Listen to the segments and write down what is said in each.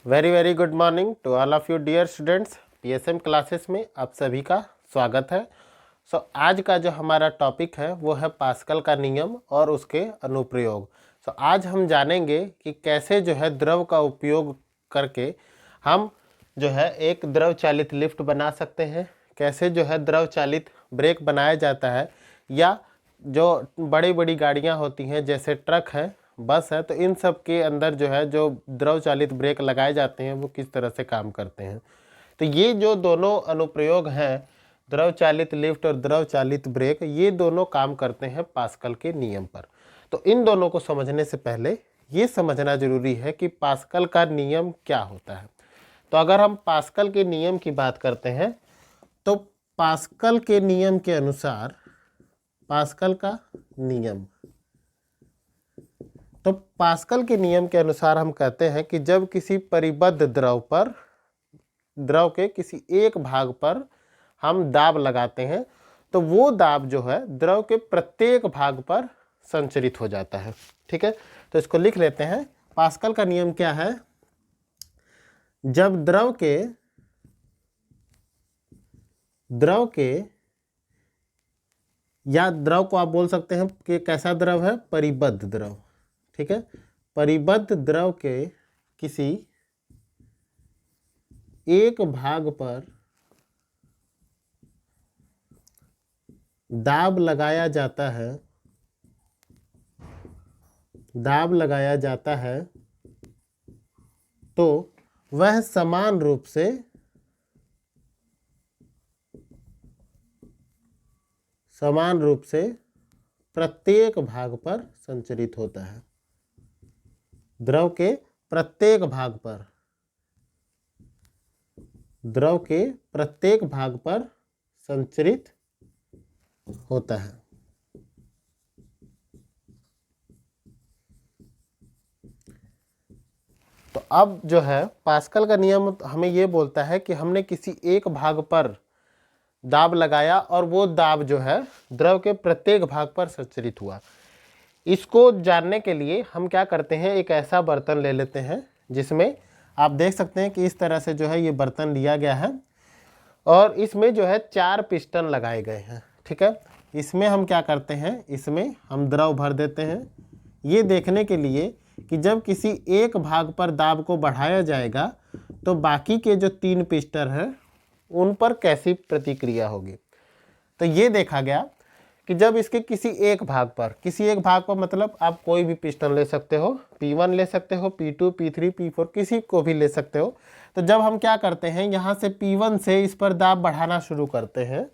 Very very good morning to all of you dear students. PSM classes में आप सभी का स्वागत है। आज का जो हमारा टॉपिक है वो है पास्कल का नियम और उसके अनुप्रयोग। आज हम जानेंगे कि कैसे जो है द्रव का उपयोग करके हम जो है एक द्रव चालित लिफ्ट बना सकते हैं, कैसे जो है द्रव चालित ब्रेक बनाया जाता है, या जो बड़ी बड़ी गाड़ियाँ होती हैं जैसे ट्रक है, बस है, तो इन सब के अंदर जो है जो द्रव चालित ब्रेक लगाए जाते हैं वो किस तरह से काम करते हैं। तो ये जो दोनों अनुप्रयोग हैं, द्रव चालित लिफ्ट और द्रव चालित ब्रेक, ये दोनों काम करते हैं पास्कल के नियम पर। तो इन दोनों को समझने से पहले ये समझना जरूरी है कि पास्कल का नियम क्या होता है। तो अगर हम पास्कल के नियम की बात करते हैं तो पास्कल के नियम के अनुसार, पास्कल का नियम, तो पास्कल के नियम के अनुसार हम कहते हैं कि जब किसी परिबद्ध द्रव पर, द्रव के किसी एक भाग पर हम दाब लगाते हैं तो वो दाब जो है द्रव के प्रत्येक भाग पर संचरित हो जाता है। ठीक है, तो इसको लिख लेते हैं। पास्कल का नियम क्या है? जब द्रव के या द्रव को आप बोल सकते हैं कि कैसा द्रव है? परिबद्ध द्रव। ठीक है, परिबद्ध द्रव के किसी एक भाग पर दाब लगाया जाता है, दाब लगाया जाता है तो वह समान रूप से प्रत्येक भाग पर संचरित होता है। द्रव के प्रत्येक भाग पर, द्रव के प्रत्येक भाग पर संचरित होता है। तो अब जो है पास्कल का नियम हमें ये बोलता है कि हमने किसी एक भाग पर दाब लगाया और वो दाब जो है द्रव के प्रत्येक भाग पर संचरित हुआ। इसको जानने के लिए हम क्या करते हैं, एक ऐसा बर्तन ले लेते हैं जिसमें आप देख सकते हैं कि इस तरह से जो है ये बर्तन लिया गया है और इसमें जो है 4 पिस्टन लगाए गए हैं। ठीक है, इसमें हम क्या करते हैं, इसमें हम द्रव भर देते हैं ये देखने के लिए कि जब किसी एक भाग पर दाब को बढ़ाया जाएगा तो बाकी के जो 3 पिस्टन हैं उन पर कैसी प्रतिक्रिया होगी। तो ये देखा गया कि जब इसके किसी एक भाग पर मतलब आप कोई भी पिस्टन ले सकते हो, P1 ले सकते हो, P2, P3, P4 किसी को भी ले सकते हो। तो जब हम क्या करते हैं, यहाँ से P1 से इस पर दाब बढ़ाना शुरू करते हैं,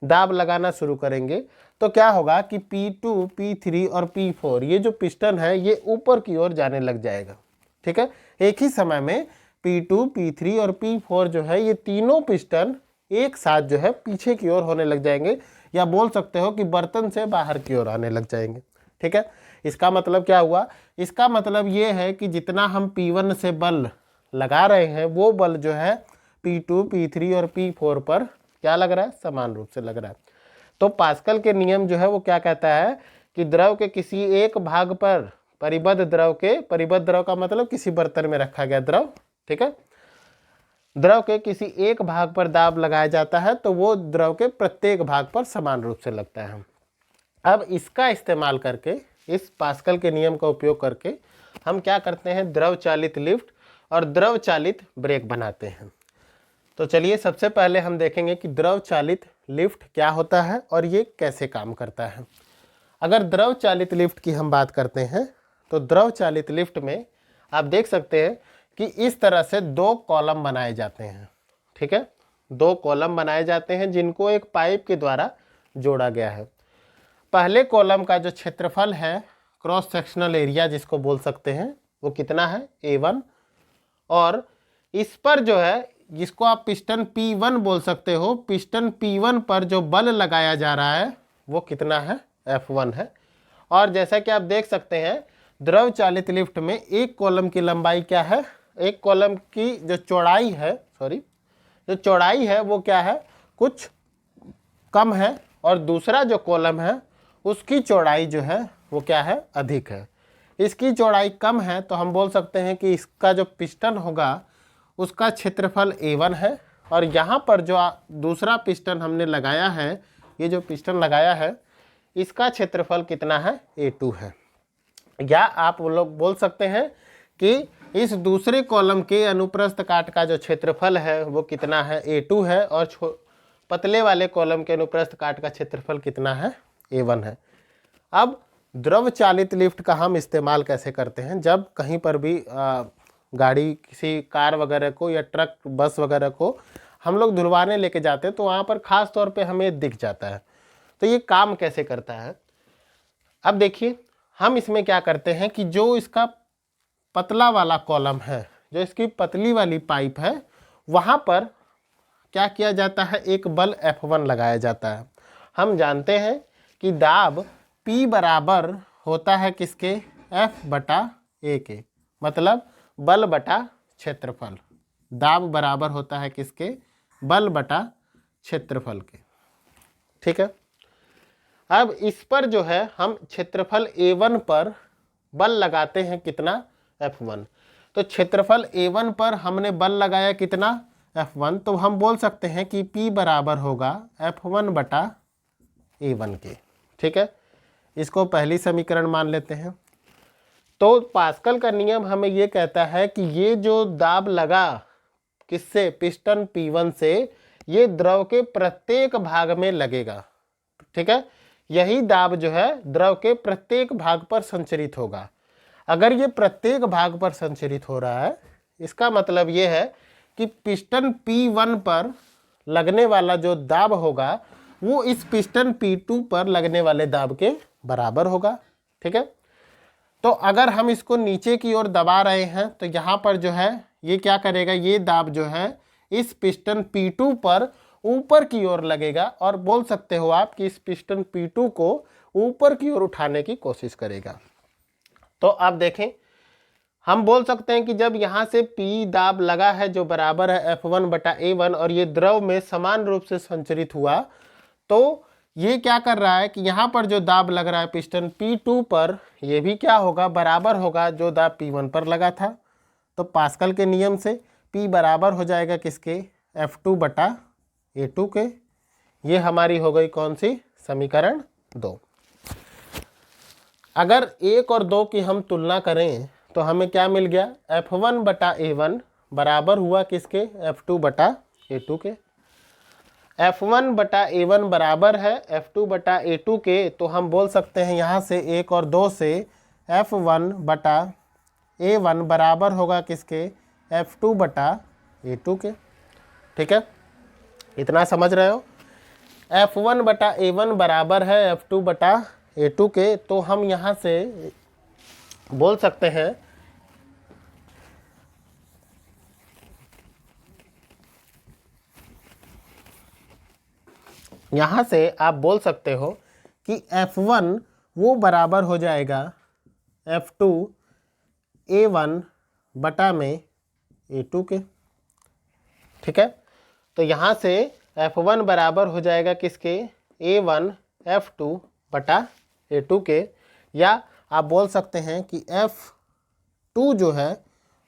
दाब लगाना शुरू करेंगे, तो क्या होगा कि P2, P3 और P4 ये जो पिस्टन है ये ऊपर की ओर जाने लग जाएगा। ठीक है, एक ही समय में P2, P3 और P4 जो है ये तीनों पिस्टन एक साथ जो है पीछे की ओर होने लग जाएंगे, या बोल सकते हो कि बर्तन से बाहर की ओर आने लग जाएंगे। ठीक है, इसका मतलब क्या हुआ? इसका मतलब ये है कि जितना हम P1 से बल लगा रहे हैं वो बल जो है P2, P3 और P4 पर क्या लग रहा है? समान रूप से लग रहा है। तो पास्कल के नियम जो है वो क्या कहता है कि द्रव के किसी एक भाग पर, परिबद्ध द्रव का मतलब किसी बर्तन में रखा गया द्रव, ठीक है, द्रव के किसी एक भाग पर दाब लगाया जाता है तो वो द्रव के प्रत्येक भाग पर समान रूप से लगता है। अब इसका इस्तेमाल करके, इस पास्कल के नियम का उपयोग करके हम क्या करते हैं, द्रव चालित लिफ्ट और द्रव चालित ब्रेक बनाते हैं। तो चलिए सबसे पहले हम देखेंगे कि द्रव चालित लिफ्ट क्या होता है और ये कैसे काम करता है। अगर द्रव चालित लिफ्ट की हम बात करते हैं तो द्रव चालित लिफ्ट में आप देख सकते हैं कि इस तरह से 2 कॉलम बनाए जाते हैं। ठीक है, 2 कॉलम बनाए जाते हैं जिनको एक पाइप के द्वारा जोड़ा गया है। पहले कॉलम का जो क्षेत्रफल है, क्रॉस सेक्शनल एरिया जिसको बोल सकते हैं, वो कितना है? A1। और इस पर जो है, जिसको आप पिस्टन P1 बोल सकते हो, पिस्टन P1 पर जो बल लगाया जा रहा है वो कितना है? F1 है। और जैसा कि आप देख सकते हैं द्रव चालित लिफ्ट में एक कॉलम की लंबाई क्या है, एक कॉलम की जो चौड़ाई है, जो चौड़ाई है वो क्या है? कुछ कम है, और दूसरा जो कॉलम है उसकी चौड़ाई जो है वो क्या है? अधिक है। इसकी चौड़ाई कम है तो हम बोल सकते हैं कि इसका जो पिस्टन होगा उसका क्षेत्रफल A1 है, और यहाँ पर जो दूसरा पिस्टन हमने लगाया है, ये जो पिस्टन लगाया है इसका क्षेत्रफल कितना है, A2 है। या आप लोग बोल सकते हैं कि इस दूसरे कॉलम के अनुप्रस्थ काट का जो क्षेत्रफल है वो कितना है, A2 है, और पतले वाले कॉलम के अनुप्रस्थ काट का क्षेत्रफल कितना है, A1 है। अब द्रव चालित लिफ्ट का हम इस्तेमाल कैसे करते हैं, जब कहीं पर भी गाड़ी किसी कार वगैरह को या ट्रक बस वगैरह को हम लोग धुलवाने लेके जाते हैं तो वहाँ पर ख़ास तौर पे हमें दिख जाता है। तो ये काम कैसे करता है, अब देखिए हम इसमें क्या करते हैं कि जो इसका पतला वाला कॉलम है, जो इसकी पतली वाली पाइप है, वहाँ पर क्या किया जाता है, एक बल F1 लगाया जाता है। हम जानते हैं कि दाब P बराबर होता है किसके, F बटा A के, मतलब बल बटा क्षेत्रफल। दाब बराबर होता है किसके, बल बटा क्षेत्रफल के। ठीक है, अब इस पर जो है हम क्षेत्रफल A1 पर बल लगाते हैं कितना, F1। तो क्षेत्रफल A1 पर हमने बल लगाया कितना, F1, तो हम बोल सकते हैं कि P बराबर होगा F1 बटा A1 के। ठीक है, इसको पहली समीकरण मान लेते हैं। तो पास्कल का नियम हमें ये कहता है कि ये जो दाब लगा किससे, पिस्टन P1 से, ये द्रव के प्रत्येक भाग में लगेगा। ठीक है, यही दाब जो है द्रव के प्रत्येक भाग पर संचरित होगा। अगर ये प्रत्येक भाग पर संचरित हो रहा है, इसका मतलब ये है कि पिस्टन P1 पर लगने वाला जो दाब होगा वो इस पिस्टन P2 पर लगने वाले दाब के बराबर होगा। ठीक है, तो अगर हम इसको नीचे की ओर दबा रहे हैं तो यहाँ पर जो है ये क्या करेगा, ये दाब जो है इस पिस्टन P2 पर ऊपर की ओर लगेगा, और बोल सकते हो आप कि इस पिस्टन P2 को ऊपर की ओर उठाने की कोशिश करेगा। तो आप देखें, हम बोल सकते हैं कि जब यहाँ से P दाब लगा है जो बराबर है F1 बटा A1, और ये द्रव में समान रूप से संचरित हुआ, तो ये क्या कर रहा है कि यहाँ पर जो दाब लग रहा है पिस्टन P2 पर, ये भी क्या होगा, बराबर होगा जो दाब P1 पर लगा था। तो पास्कल के नियम से P बराबर हो जाएगा किसके, F2 बटा A2 के। ये हमारी हो गई कौन सी, समीकरण 2। अगर 1 और 2 की हम तुलना करें तो हमें क्या मिल गया, F1 बटा A1 बराबर हुआ किसके, F2 बटा A2 के। F1 बटा A1 बराबर है F2 बटा A2 के, तो हम बोल सकते हैं यहाँ से 1 और 2 से F1 बटा A1 बराबर होगा किसके, F2 बटा A2 के। ठीक है, इतना समझ रहे हो। F1 बटा A1 बराबर है F2 बटा A2 के, तो हम यहाँ से बोल सकते हैं यहाँ से आप बोल सकते हो कि F1 वो बराबर हो जाएगा F2 A1 बटा में A2 के। ठीक है, तो यहाँ से F1 बराबर हो जाएगा किसके, A1 F2 बटा A2 के, या आप बोल सकते हैं कि F2 जो है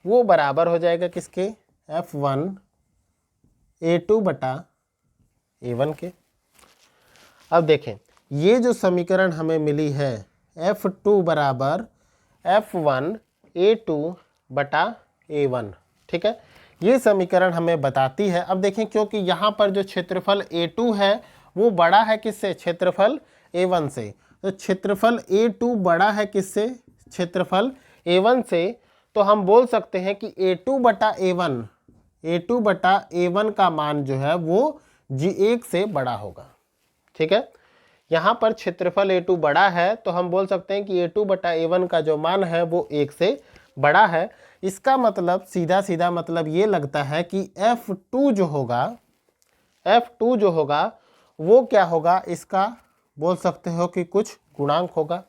वो बराबर हो जाएगा किसके, F1 A2 बटा A1 के। अब देखें, ये जो समीकरण हमें मिली है F2 बराबर F1 A2 बटा A1, ठीक है, ये समीकरण हमें बताती है। अब देखें, क्योंकि यहाँ पर जो क्षेत्रफल A2 है वो बड़ा है किससे, क्षेत्रफल A1 से, तो क्षेत्रफल A2 बड़ा है किससे, क्षेत्रफल A1 से, तो हम बोल सकते हैं कि A2 बटा A1 का मान जो है वो G1 से बड़ा होगा। ठीक है, यहाँ पर क्षेत्रफल A2 बड़ा है, तो हम बोल सकते हैं कि A2 बटा A1 का जो मान है वो 1 से बड़ा है। इसका मतलब सीधा सीधा मतलब ये लगता है कि F2 जो होगा वो क्या होगा, इसका बोल सकते हो कि कुछ गुणांक होगा।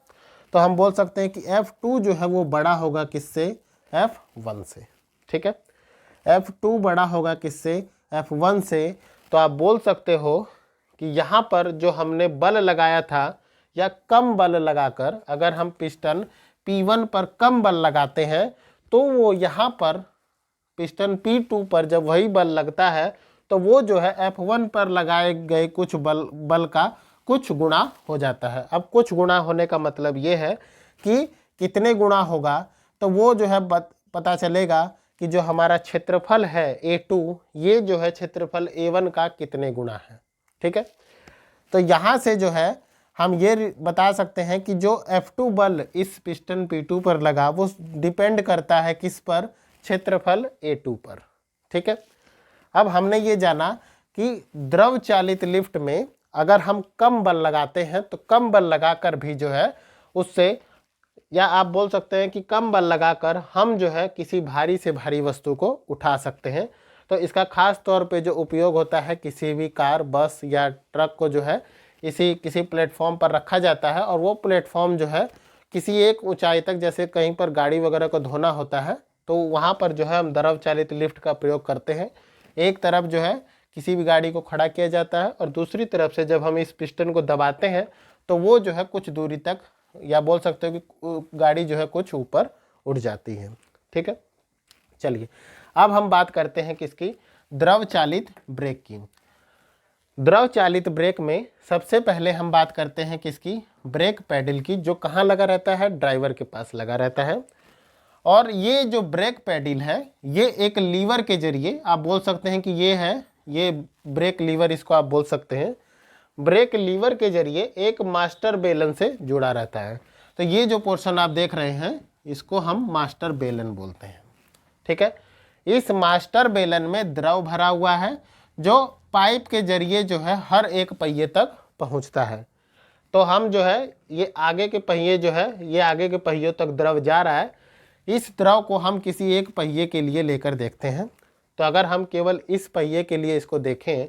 तो हम बोल सकते हैं कि F2 जो है वो बड़ा होगा किससे, F1 से। ठीक है, F2 बड़ा होगा किससे, F1 से। तो आप बोल सकते हो कि यहाँ पर जो हमने बल लगाया था, या कम बल लगाकर, अगर हम पिस्टन P1 पर कम बल लगाते हैं तो वो यहाँ पर पिस्टन P2 पर जब वही बल लगता है तो वो जो है F1 पर लगाए गए कुछ बल का कुछ गुणा हो जाता है। अब कुछ गुणा होने का मतलब ये है कि कितने गुणा होगा, तो वो जो है पता चलेगा कि जो हमारा क्षेत्रफल है A2, ये जो है क्षेत्रफल A1 का कितने गुणा है। ठीक है, तो यहाँ से जो है हम ये बता सकते हैं कि जो F2 बल इस पिस्टन P2 पर लगा वो डिपेंड करता है किस पर, क्षेत्रफल A2 पर। ठीक है, अब हमने ये जाना कि द्रव चालित लिफ्ट में अगर हम कम बल लगाते हैं तो कम बल लगाकर भी जो है उससे, या आप बोल सकते हैं कि कम बल लगाकर हम जो है किसी भारी से भारी वस्तु को उठा सकते हैं। तो इसका खास तौर पे जो उपयोग होता है, किसी भी कार, बस या ट्रक को जो है किसी प्लेटफॉर्म पर रखा जाता है और वो प्लेटफॉर्म जो है किसी एक ऊंचाई तक, जैसे कहीं पर गाड़ी वगैरह को धोना होता है तो वहाँ पर जो है हम द्रव चालित लिफ्ट का प्रयोग करते हैं। एक तरफ जो है किसी भी गाड़ी को खड़ा किया जाता है और दूसरी तरफ से जब हम इस पिस्टन को दबाते हैं तो वो जो है कुछ दूरी तक, या बोल सकते हो कि गाड़ी जो है कुछ ऊपर उड़ जाती है। ठीक है, चलिए अब हम बात करते हैं किसकी, द्रव चालित ब्रेक की। द्रव चालित ब्रेक में सबसे पहले हम बात करते हैं किसकी, ब्रेक पैडल की, जो कहाँ लगा रहता है, ड्राइवर के पास लगा रहता है। और ये जो ब्रेक पैडल है ये एक लीवर के जरिए, आप बोल सकते हैं कि ये है, ये ब्रेक लीवर इसको आप बोल सकते हैं, ब्रेक लीवर के जरिए एक मास्टर बेलन से जुड़ा रहता है। तो ये जो पोर्शन आप देख रहे हैं इसको हम मास्टर बेलन बोलते हैं। ठीक है, इस मास्टर बेलन में द्रव भरा हुआ है जो पाइप के जरिए जो है हर एक पहिए तक पहुंचता है। तो हम जो है ये आगे के पहिए जो है, ये आगे के पहियों तक द्रव जा रहा है। इस द्रव को हम किसी एक पहिए के लिए लेकर देखते हैं। तो अगर हम केवल इस पहिए के लिए इसको देखें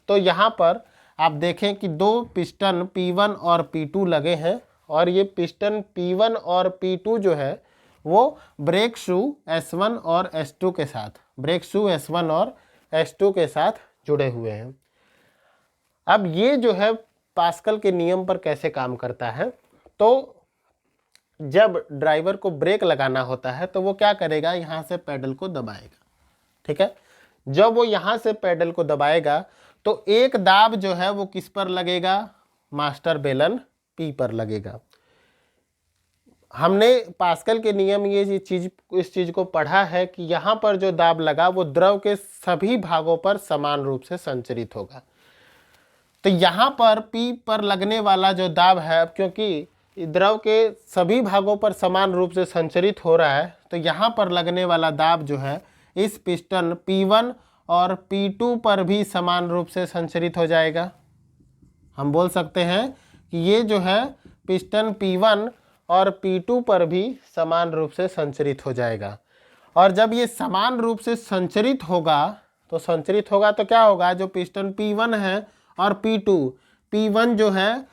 तो यहाँ पर आप देखें कि दो पिस्टन P1 और P2 लगे हैं और ये पिस्टन P1 और P2 जो है वो ब्रेक शू S1 और S2 के साथ, ब्रेक शू S1 और S2 के साथ जुड़े हुए हैं। अब ये जो है पास्कल के नियम पर कैसे काम करता है, तो जब ड्राइवर को ब्रेक लगाना होता है तो वो क्या करेगा, यहाँ से पैडल को दबाएगा। ठीक है, जब वो यहाँ से पैडल को दबाएगा तो एक दाब जो है वो किस पर लगेगा, मास्टर बेलन P पर लगेगा। हमने पास्कल के नियम इस चीज को पढ़ा है कि यहाँ पर जो दाब लगा वो द्रव के सभी भागों पर समान रूप से संचरित होगा। तो यहाँ पर P पर लगने वाला जो दाब है, क्योंकि द्रव के सभी भागों पर समान रूप से संचरित हो रहा है, तो यहाँ पर लगने वाला दाब जो है इस पिस्टन P1 और P2 पर भी समान रूप से संचरित हो जाएगा। हम बोल सकते हैं कि ये जो है पिस्टन P1 और P2 पर भी समान रूप से संचरित हो जाएगा। और जब ये समान रूप से संचरित होगा तो क्या होगा, जो पिस्टन P1 है और P1 जो है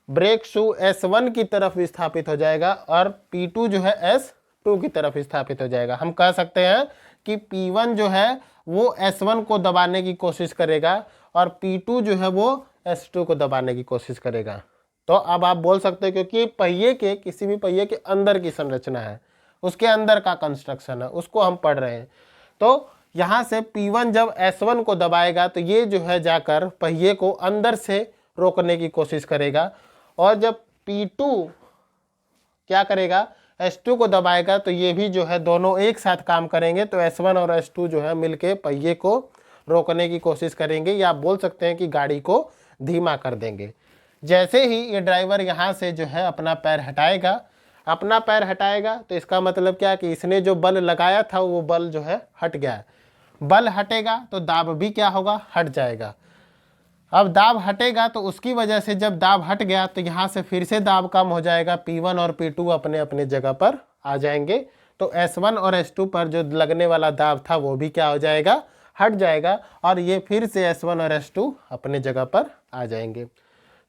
ब्रेक शू S1 की तरफ विस्थापित हो जाएगा और P2 जो है S2 की तरफ विस्थापित हो जाएगा। हम कह सकते हैं कि P1 जो है वो S1 को दबाने की कोशिश करेगा और P2 जो है वो S2 को दबाने की कोशिश करेगा। तो अब आप बोल सकते हैं क्योंकि पहिए के, किसी भी पहिए के अंदर की संरचना है, उसके अंदर का कंस्ट्रक्शन है, उसको हम पढ़ रहे हैं। तो यहाँ से P1 जब S1 को दबाएगा तो ये जो है जाकर पहिए को अंदर से रोकने की कोशिश करेगा और जब P2 क्या करेगा, S2 को दबाएगा तो ये भी जो है दोनों एक साथ काम करेंगे। तो S1 और S2 जो है मिलके पहिए को रोकने की कोशिश करेंगे, या आप बोल सकते हैं कि गाड़ी को धीमा कर देंगे। जैसे ही ये ड्राइवर यहाँ से जो है अपना पैर हटाएगा तो इसका मतलब क्या कि इसने जो बल लगाया था वो बल जो है हट गया। बल हटेगा तो दाब भी क्या होगा, हट जाएगा। अब दाब हटेगा तो उसकी वजह से जब दाब हट गया तो यहाँ से फिर से दाब कम हो जाएगा, P1 और P2 अपने अपने जगह पर आ जाएंगे। तो S1 और S2 पर जो लगने वाला दाब था वो भी क्या हो जाएगा, हट जाएगा और ये फिर से S1 और S2 अपने जगह पर आ जाएंगे।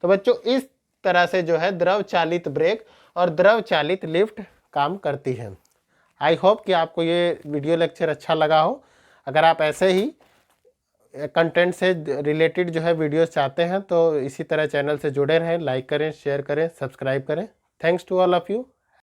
तो बच्चों इस तरह से जो है द्रव चालित ब्रेक और द्रव चालित लिफ्ट काम करती है। आई होप कि आपको ये वीडियो लेक्चर अच्छा लगा हो। अगर आप ऐसे ही कंटेंट से रिलेटेड जो है वीडियोस चाहते हैं तो इसी तरह चैनल से जुड़े रहें, लाइक करें, शेयर करें, सब्सक्राइब करें। Thanks to all of you.